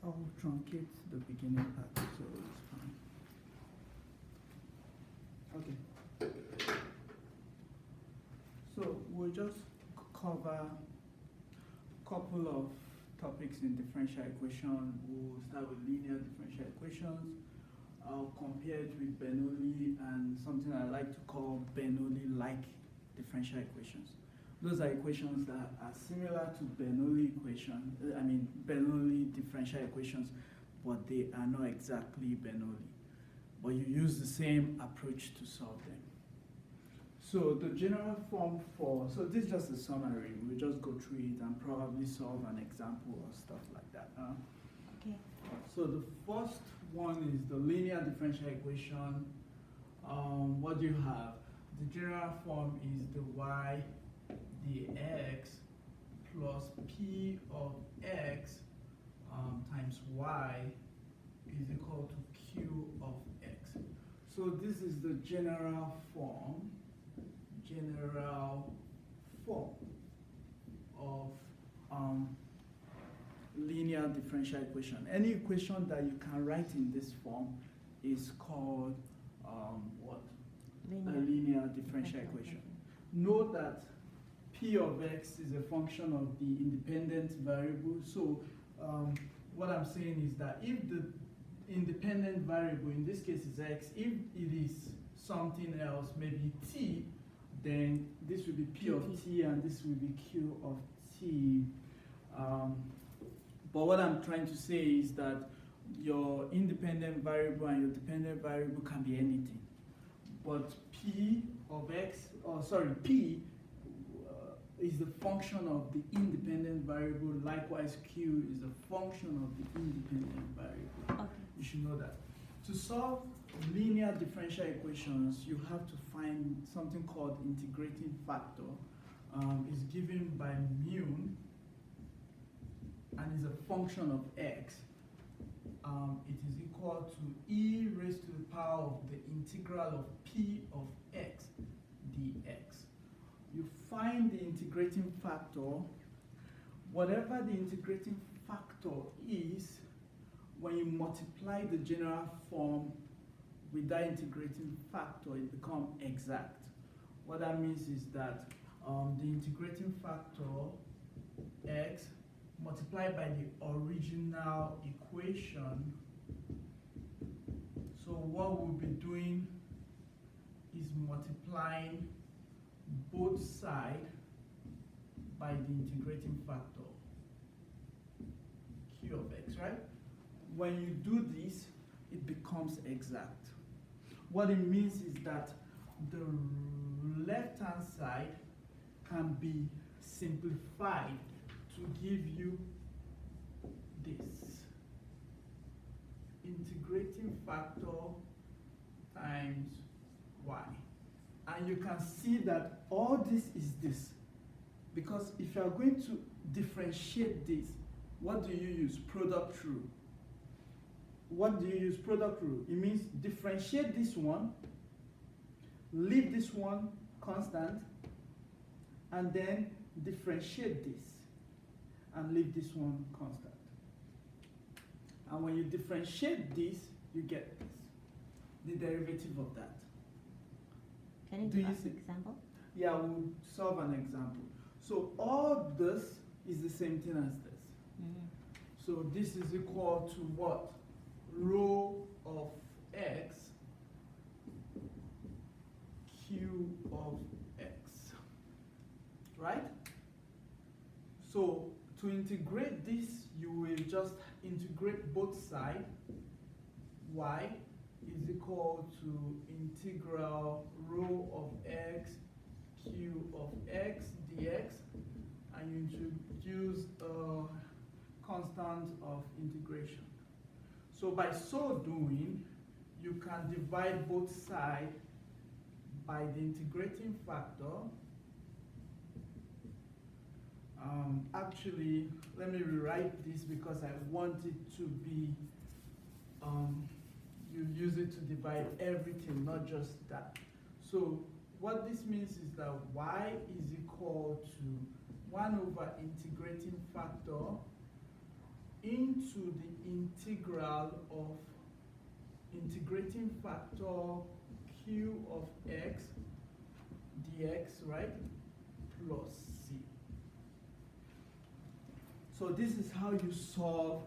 I'll truncate the beginning part, so it's fine. Okay. So we'll just cover a couple of topics in differential equation. We'll start with linear differential equations. I'll compare it with Bernoulli and something I like to call Bernoulli-like differential equations. Those are equations that are similar to Bernoulli Bernoulli differential equations, but they are not exactly Bernoulli. But you use the same approach to solve them. So the general form so this is just a summary. We'll just go through it and probably solve an example or stuff like that. Okay. So the first one is the linear differential equation. What do you have? The general form is the y dx plus p of x times y is equal to q of x. So this is the general form of linear differential equation. Any equation that you can write in this form is called what? A linear differential equation. Note that p of x is a function of the independent variable. So what I'm saying is that if the independent variable, in this case is x, if it is something else, maybe t, then this will be p of t and this will be q of t. But what I'm trying to say is that your independent variable and your dependent variable can be anything. But p of x, p is the function of the independent variable. Likewise, q is a function of the independent variable. Okay. You should know that. To solve linear differential equations, you have to find something called integrating factor. It's given by mu and is a function of x. It is equal to e raised to the power of the integral of p of x dx. You find the integrating factor. Whatever the integrating factor is, when you multiply the general form with that integrating factor, it becomes exact. What that means is that the integrating factor x multiplied by the original equation. So what we'll be doing is multiplying both sides by the integrating factor q of x, right? When you do this, it becomes exact. What it means is that the left-hand side can be simplified to give you this. Integrating factor times y. And you can see that all this is this. Because if you are going to differentiate this, what do you use? Product rule. What do you use? Product rule. It means differentiate this one, leave this one constant, and then differentiate this and leave this one constant. And when you differentiate this, you get this, the derivative of that. Can you give us an example? Yeah, we'll solve an example. So all this is the same thing as this. Mm-hmm. So this is equal to what? Rho of x, q of x, right? So to integrate this, you will just integrate both sides. Y is equal to integral rho of x, q of x dx, and you introduce a constant of integration. So by so doing, you can divide both sides by the integrating factor. Actually, let me rewrite this because I want it to be, you use it to divide everything, not just that. So what this means is that y is equal to 1 over integrating factor into to the integral of integrating factor q of x dx, right, plus c. So this is how you solve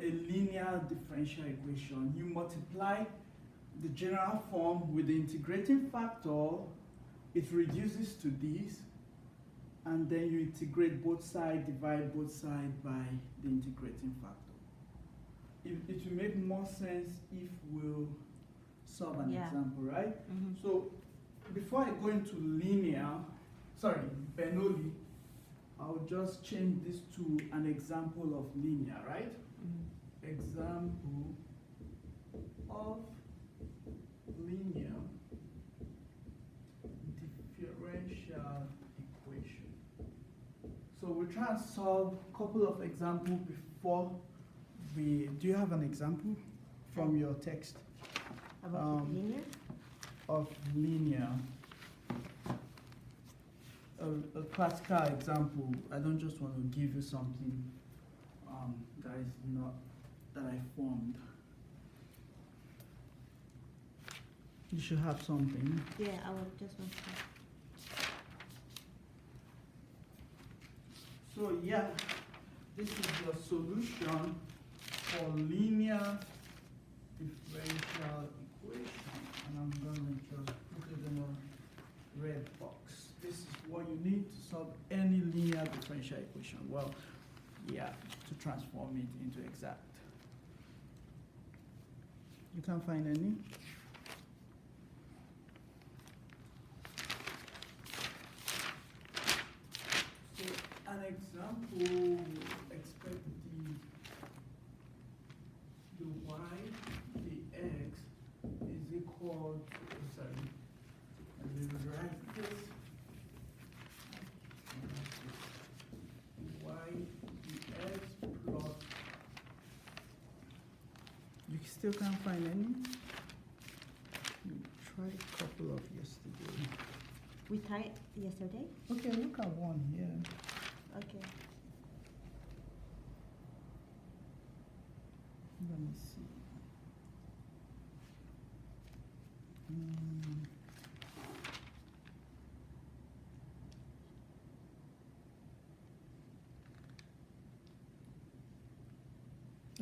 a linear differential equation. You multiply the general form with the integrating factor, it reduces to this, and then you integrate both sides, divide both sides by the integrating factor. It will make more sense if we'll solve an example, right? So before I go into Bernoulli, I'll just change this to an example of linear, right? Example of linear differential equation. So we'll try and solve a couple of examples before we. Do you have an example from your text? About linear? Of linear. A classical example. I don't just want to give you something that is not that I formed. You should have something. Yeah, I will just want to. So yeah, this is your solution for linear differential equation, and I'm going to just put it in a red box. This is what you need to solve any linear differential equation. Well, yeah, to transform it into exact. You can't find any? So an example, expect the y, the x is equal to, sorry, I will write this. Y dx plus, you still can't find any? You tried a couple of yesterday. We tried yesterday? Okay, look at one here. Okay. Let me see.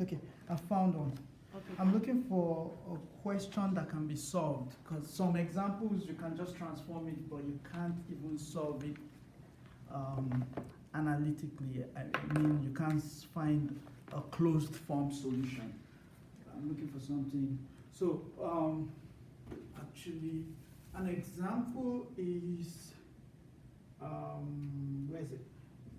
Okay, I found one. Okay. I'm looking for a question that can be solved, because some examples you can just transform it, but you can't even solve it analytically. I mean, you can't find a closed form solution. I'm looking for something. So, actually, an example is, where is it?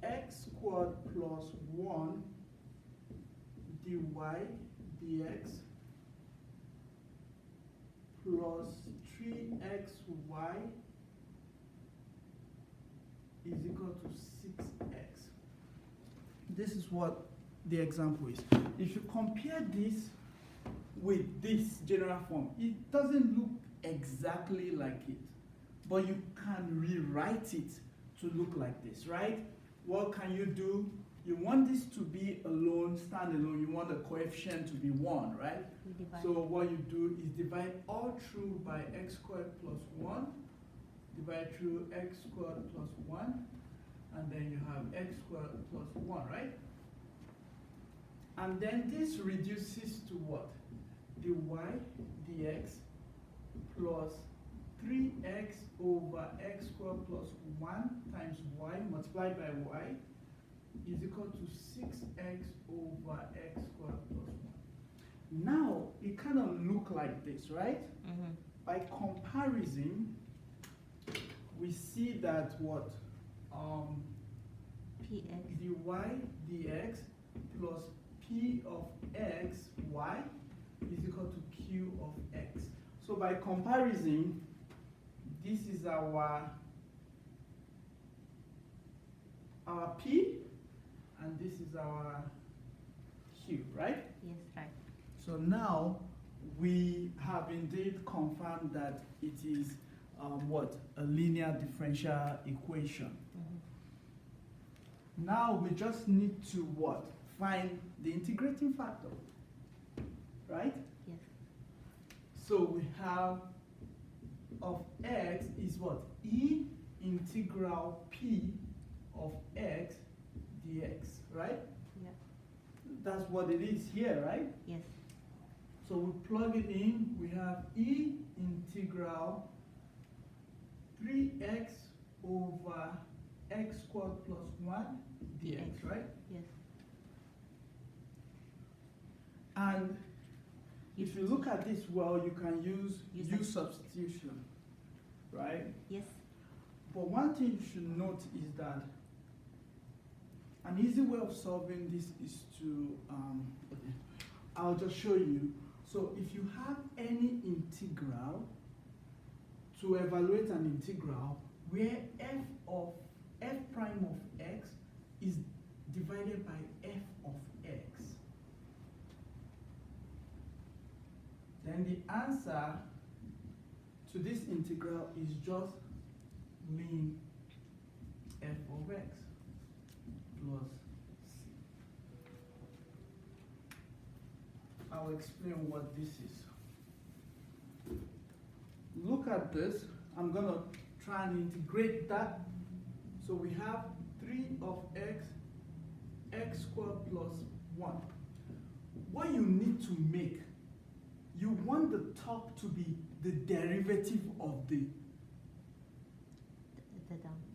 X squared plus 1 dy dx plus 3xy is equal to 6x. This is what the example is. If you compare this with this general form, it doesn't look exactly like it, but you can rewrite it to look like this, right? What can you do? You want this to be alone, standalone. You want the coefficient to be 1, right? So what you do is divide all through by x squared plus 1, divide through x squared plus 1, and then you have x squared plus 1, right? And then this reduces to what? Dy dx plus 3x over x squared plus 1 times y multiplied by y is equal to 6x over x squared plus 1. Now, it kind of look like this, right? By comparison, we see that what? Px. Dy dx plus p of x, y is equal to q of x. So by comparison, this is our p, and this is our q, right? Yes, right. So now we have indeed confirmed that it is what? A linear differential equation. Now we just need to what? find the integrating factor, right? Yes. So we have of x is what? E integral p of x dx, right? Yeah. That's what it is here, right? Yes. So we plug it in, we have E integral 3x over x squared plus 1 dx, right? Yes. And if you look at this well, you can use U-Substitution, right? Yes. But one thing you should note is that an easy way of solving this is to, I'll just show you. So if you have any integral, to evaluate an integral where f prime of x is divided by f of x, then the answer to this integral is just ln f of x plus c. I'll explain what this is. Look at this. I'm going to try and integrate that. So we have 3 of x squared plus 1. What you need to make, you want the top to be the derivative of the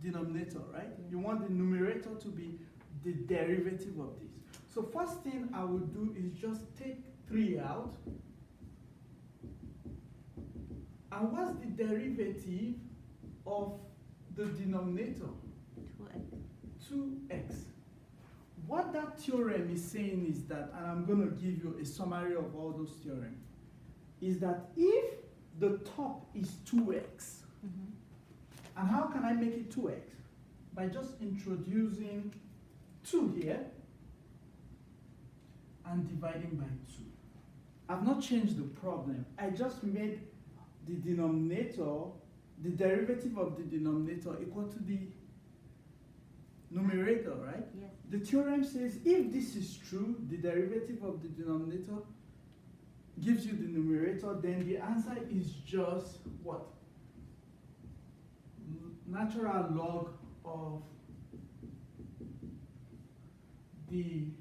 denominator, right? Yeah. You want the numerator to be the derivative of this. So first thing I will do is just take 3 out. And what's the derivative of the denominator? 2x. 2x. What that theorem is saying is that, and I'm going to give you a summary of all those theorems, is that if the top is 2x, and how can I make it 2x? By just introducing 2 here and dividing by 2. I've not changed the problem. I just made the denominator, the derivative of the denominator equal to the numerator, right? Yes. The theorem says if this is true, the derivative of the denominator gives you the numerator, then the answer is just what? Natural log of the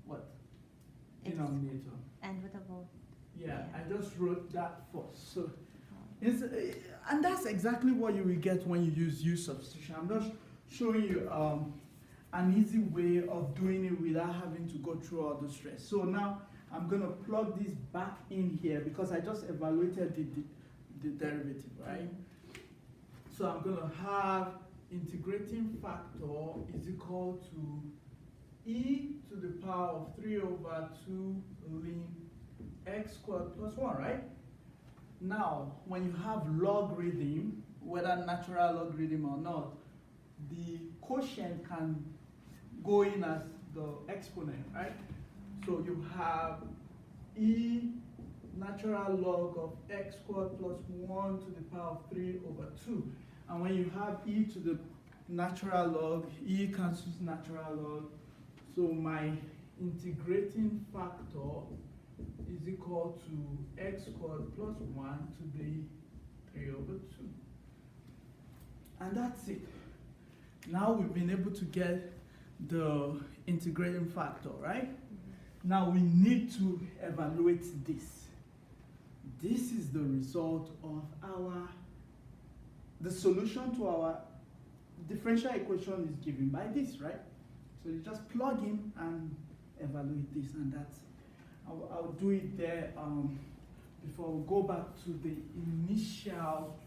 what? Denominator. And what about? Yeah, I just wrote that first. So, and that's exactly what you will get when you use U-Substitution. I'm just showing you an easy way of doing it without having to go through all the stress. So now I'm going to plug this back in here because I just evaluated the derivative, right? So I'm going to have integrating factor is equal to e to the power of 3 over 2 ln x squared plus 1, right? Now, when you have logarithm, whether natural logarithm or not, the quotient can go in as the exponent, right? So you have e natural log of x squared plus 1 to the power of 3 over 2. And when you have e to the natural log, e cancels natural log. So my integrating factor is equal to x squared plus 1 to the 3 over 2. And that's it. Now we've been able to get the integrating factor, right? Now we need to evaluate this. This is the result of the solution to our differential equation is given by this, right? So you just plug in and evaluate this, and that's, I'll do it there before we go back to the initial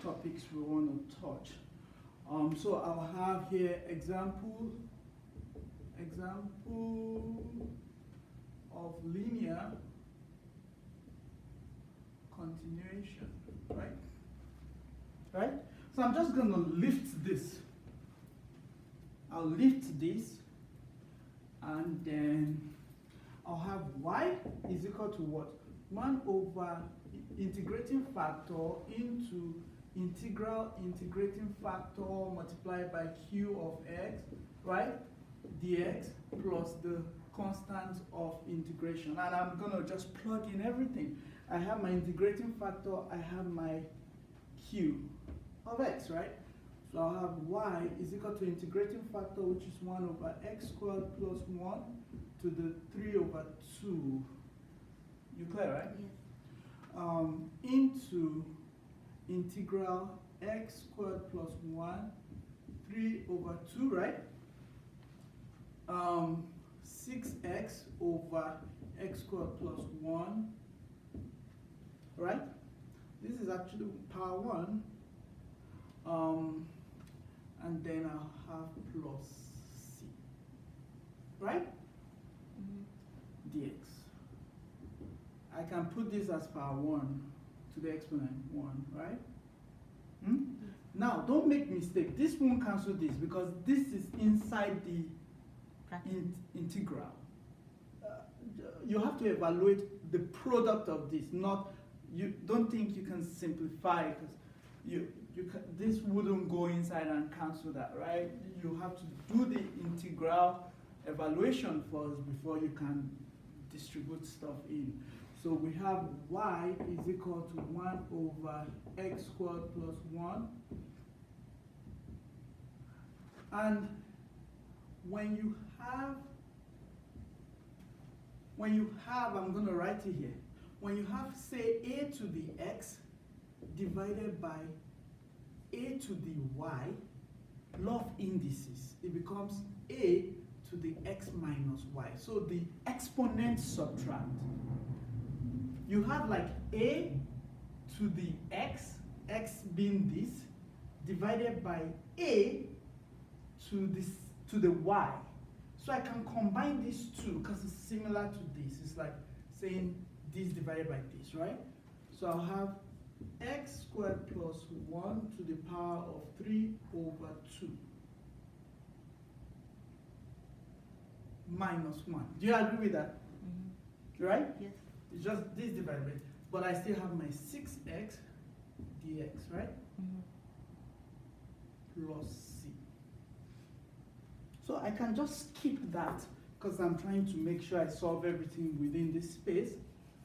topics we want to touch. So I'll have here example of linear continuation, right? Right? So I'm just going to lift this. I'll lift this, and then I'll have y is equal to what? 1 over integrating factor into integral integrating factor multiplied by q of x, right? dx plus the constant of integration. And I'm going to just plug in everything. I have my integrating factor, I have my q of x, right? So I'll have y is equal to integrating factor, which is 1 over x squared plus 1 to the 3 over 2. You clear, right? Yes. Into integral x squared plus 1, 3 over 2, right? 6x over x squared plus 1, right? This is actually power 1. And then I'll have plus c, right? Dx. I can put this as power 1 to the exponent 1, right? Now, don't make mistake. This won't cancel this because this is inside the integral. You have to evaluate the product of this. Not you. Don't think you can simplify because this wouldn't go inside and cancel that, right? You have to do the integral evaluation first before you can distribute stuff in. So we have y is equal to 1 over x squared plus 1. And when you have, I'm going to write it here. When you have, say, a to the x divided by a to the y, law of indices, it becomes a to the x minus y. So the exponents subtract. You have like a to the x being this, divided by a to the y. So I can combine these two because it's similar to this. It's like saying this divided by this, right? So I'll have x squared plus 1 to the power of 3 over 2 minus 1. Do you agree with that? Right? Yes. It's just this divided by, but I still have my 6x dx, right? Plus c. So I can just skip that because I'm trying to make sure I solve everything within this space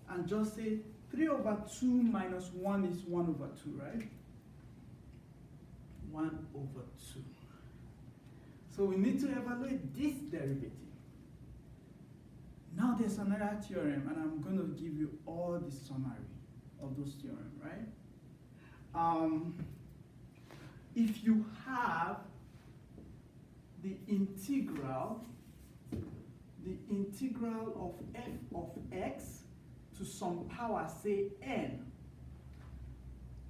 and just say 3 over 2 minus 1 is 1 over 2, right? 1 over 2. So we need to evaluate this derivative. Now there's another theorem, and I'm going to give you all the summary of those theorems, right? If you have the integral of f of x to some power, say n,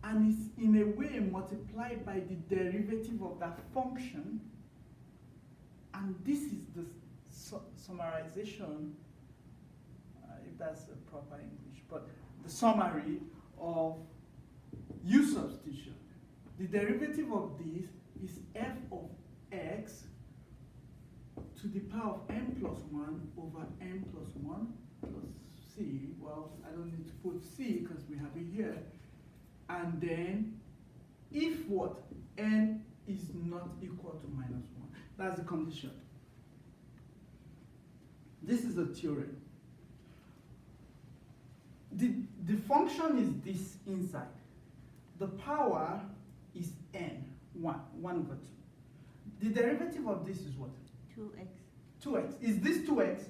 and it's in a way multiplied by the derivative of that function, and this is the summarization, if that's a proper English, but the summary of U-substitution. The derivative of this is f of x to the power of n plus 1 over n plus 1 plus c. Well, I don't need to put c because we have it here. And then, if what? N is not equal to minus 1. That's the condition. This is a theorem. The function is this inside. The power is n, 1 over 2. The derivative of this is what? 2x. 2x. Is this 2x?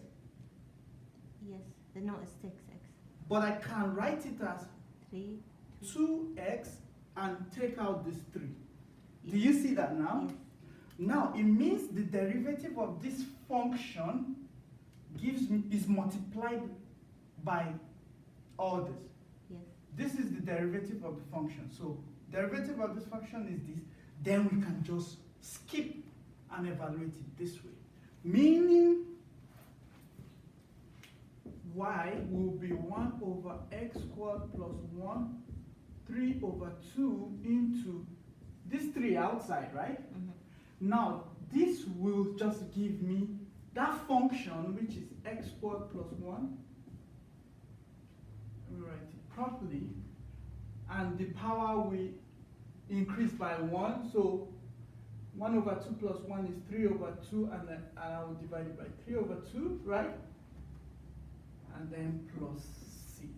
Yes. No, it's 6x. But I can write it as 3. 2x and take out this 3. Yes. Do you see that now? Yes. Now, it means the derivative of this function is multiplied by all this. Yes. This is the derivative of the function. So, derivative of this function is this. Then we can just skip and evaluate it this way. Meaning, y will be 1 over x squared plus 1, 3 over 2 into this 3 outside, right? Now, this will just give me that function, which is x squared plus 1. Let me write it properly. And the power will increase by 1. So 1 over 2 plus 1 is 3 over 2, and then I will divide it by 3 over 2, right? And then plus C.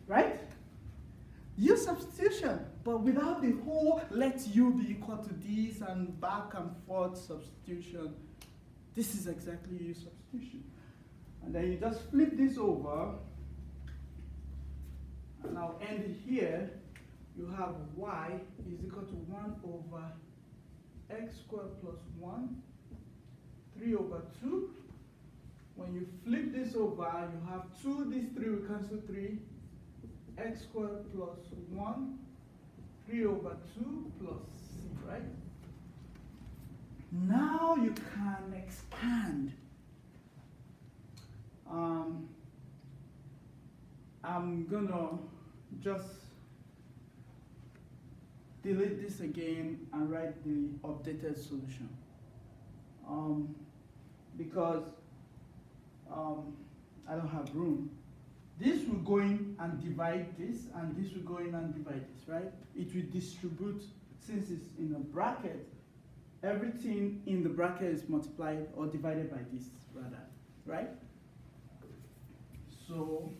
Right? U-substitution, but without the whole let U be equal to this and back and forth substitution. This is exactly U-substitution. And then you just flip this over, and I'll end it here. You have y is equal to 1 over x squared plus 1, 3 over 2. When you flip this over, you have 2, this 3 will cancel 3, x squared plus 1, 3 over 2 plus c, right? Now you can expand. I'm gonna just delete this again and write the updated solution. Because I don't have room. This will go in and divide this, and this will go in and divide this, right? It will distribute, since it's in a bracket, everything in the bracket is multiplied or divided by this, rather, right? So,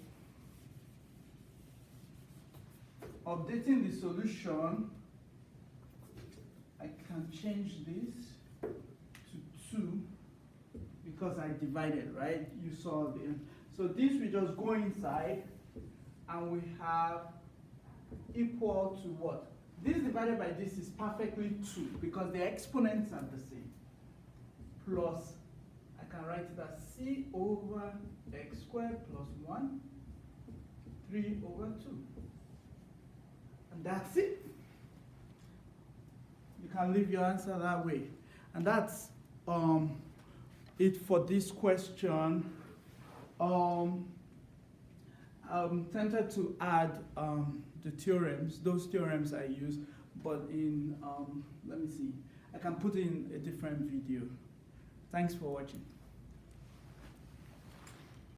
updating the solution, I can change this to 2 because I divided, right? You saw the, so this will just go inside, and we have equal to what? This divided by this is perfectly 2 because the exponents are the same. Plus, I can write it as c over x squared plus 1, 3 over 2. And that's it. You can leave your answer that way. And that's it for this question. I'm tempted to add the theorems, those theorems I use, but in, let me see, I can put in a different video. Thanks for watching.